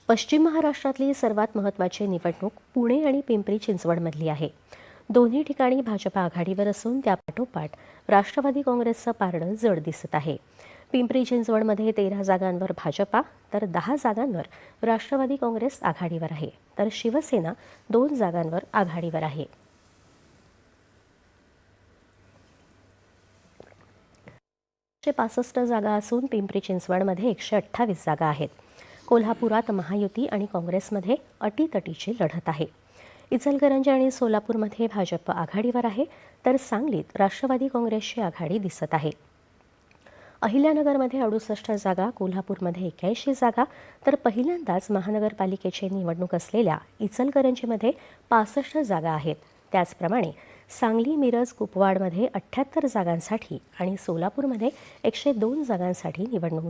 पश्चिम महाराष्ट्रातली सर्वात महत्त्वाची निवडणूक पुणे आणि पिंपरी चिंचवडमधली आहे. दोन्ही ठिकाणी भाजप आघाडीवर असून त्यापाठोपाठ राष्ट्रवादी काँग्रेसचं पारडं जड दिसत आहे. पिंपरी चिंचवडमध्ये 13 जागांवर भाजपा तर 10 जागांवर राष्ट्रवादी काँग्रेस आघाडीवर आहे, तर शिवसेना 2 जागांवर आघाडीवर आहे. 165 जागा असून पिंपरी चिंचवडमध्ये 128 जागा आहेत. कोल्हापुरात महायुती आणि काँग्रेसमध्ये अटीतटीची लढत आहे. इचलकरंजी आणि सोलापूरमध्ये भाजप आघाडीवर आहे, तर सांगलीत राष्ट्रवादी काँग्रेसची आघाडी दिसत आहे. अहिल्यानगरमध्ये 68 जागा, कोल्हापूरमध्ये 81 जागा, तर पहिल्यांदाच महानगरपालिकेची निवडणूक असलेल्या इचलकरंजीमध्ये 65 जागा आहेत. त्याचप्रमाणे सांगली, मिरज, कुपवाडमध्ये 78 जागांसाठी आणि सोलापूरमध्ये 102 जागांसाठी निवडणूक